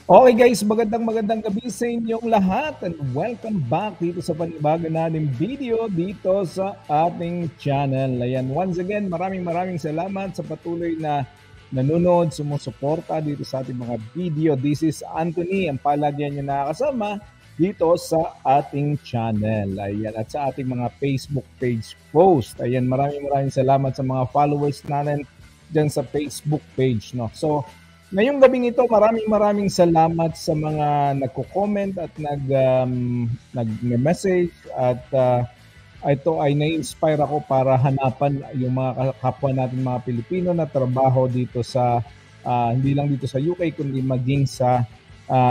Okay guys, magandang gabi sa inyong lahat and welcome back dito sa panibago nating video dito sa ating channel. Ayan, once again, maraming salamat sa patuloy na nanonood, sumusuporta dito sa ating mga video. This is Anthony, ang palagyan nyo nakakasama dito sa ating channel. Ayan, at sa ating mga Facebook page post. Ayan, maraming salamat sa mga followers natin dyan sa Facebook page. No? So, ngayong gabing ito, maraming salamat sa mga nagko-comment at nag-message at ito ay na-inspire ako para hanapan yung mga kapwa natin mga Pilipino na trabaho dito sa hindi lang dito sa UK kundi maging sa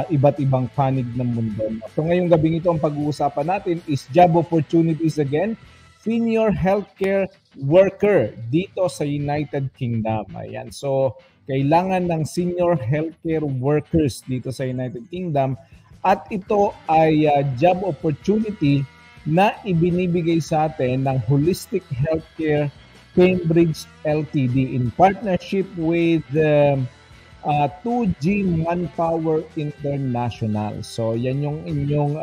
iba't ibang panig ng mundo. So ngayong gabing ito, ang pag-uusapan natin is job opportunities again, senior healthcare worker dito sa United Kingdom. Ayan. So kailangan ng senior healthcare workers dito sa United Kingdom at ito ay job opportunity na ibinibigay sa atin ng Holistic Healthcare Cambridge Ltd in partnership with 2G Manpower International. So yan yung inyong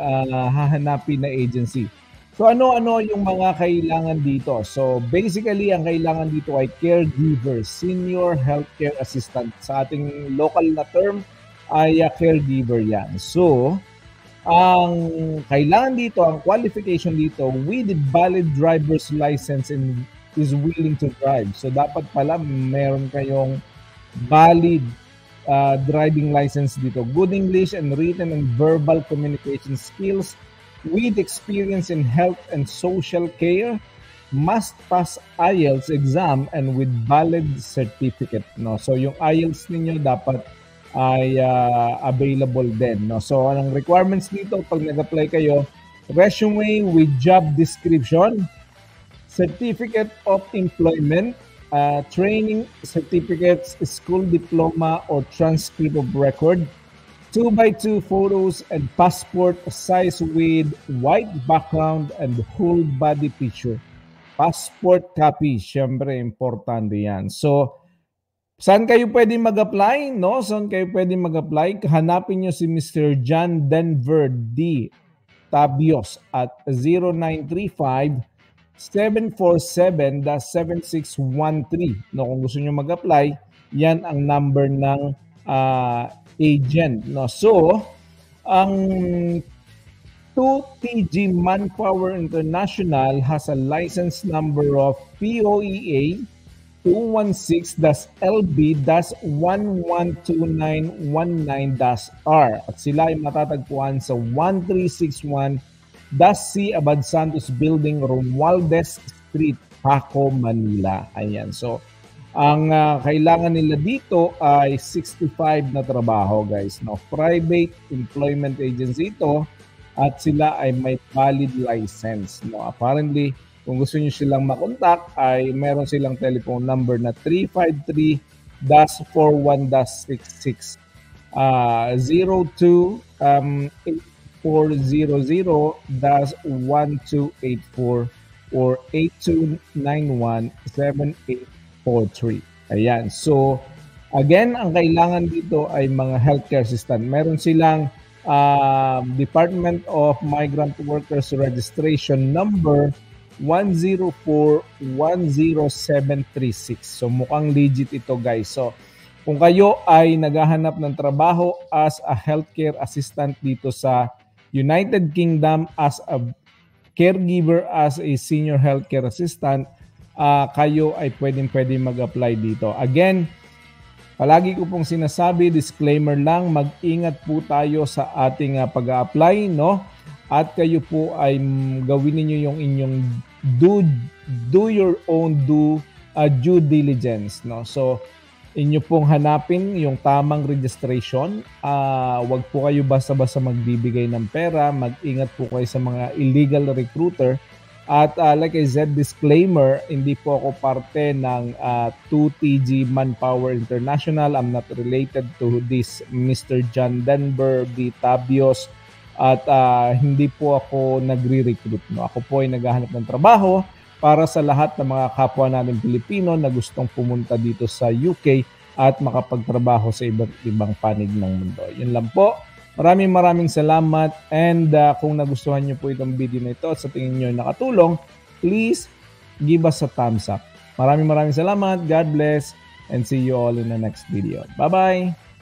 hahanapin na agency. So ano-ano yung mga kailangan dito? So basically, ang kailangan dito ay caregiver, senior healthcare assistant. Sa ating local na term ay caregiver yan. So ang kailangan dito, ang qualification dito, with valid driver's license and is willing to drive. So dapat pala meron kayong valid driving license dito. Good English and written and verbal communication skills, with experience in health and social care, must pass IELTS exam and with valid certificate. No? So yung IELTS ninyo dapat ay available din. No? So anong requirements dito pag nag-apply kayo? Resume with job description, certificate of employment, training certificates, school diploma or transcript of record, 2x2 photos and passport size with white background and whole body picture. Passport copy, syempre importante yan. So, saan kayo pwede mag-apply? No? Saan kayo pwede mag-apply? Hanapin nyo si Mr. John Denver D. Tabios at 0935-747-7613. No, kung gusto nyo mag-apply, yan ang number ng agent. No? So, ang 2TG Manpower International has a license number of POEA 216-LB-112919-R at sila ay matatagpuan sa 1361-C Abad Santos Building, Romualdez Street, Paco, Manila. Ayan. So, ang kailangan nila dito ay 65 na trabaho, guys. No? Private employment agency ito at sila ay may valid license. No? Apparently, kung gusto niyo silang makontak, ay meron silang telephone number na 353-41-66 02-8400-1284 or 8291-7843. Ayan. So, again, ang kailangan dito ay mga healthcare assistant. Meron silang Department of Migrant Workers Registration number 104-10736. So, mukhang legit ito, guys. So, kung kayo ay naghahanap ng trabaho as a healthcare assistant dito sa United Kingdom, as a caregiver, as a senior healthcare assistant, kayo ay pwedeng mag-apply dito. Again, palagi ko pong sinasabi, disclaimer lang, mag-ingat po tayo sa ating pag-a-apply, no? At kayo po ay gawin niyo yung inyong do your own due diligence, no? So, inyo pong hanapin yung tamang registration. Wag po kayo basta-basta magbibigay ng pera. Mag-ingat po kayo sa mga illegal recruiter. At like I said, disclaimer, hindi po ako parte ng 2TG Manpower International. I'm not related to this Mr. John Denver D. Tabios. At hindi po ako nagre-recruit. No? Ako po ay naghahanap ng trabaho para sa lahat ng mga kapwa natin Pilipino na gustong pumunta dito sa UK at makapagtrabaho sa iba't ibang panig ng mundo. Yun lang po. Maraming salamat, and kung nagustuhan niyo po itong video na ito at sa tingin niyo nakatulong, please give us a thumbs up. Maraming salamat. God bless, and see you all in the next video. Bye-bye!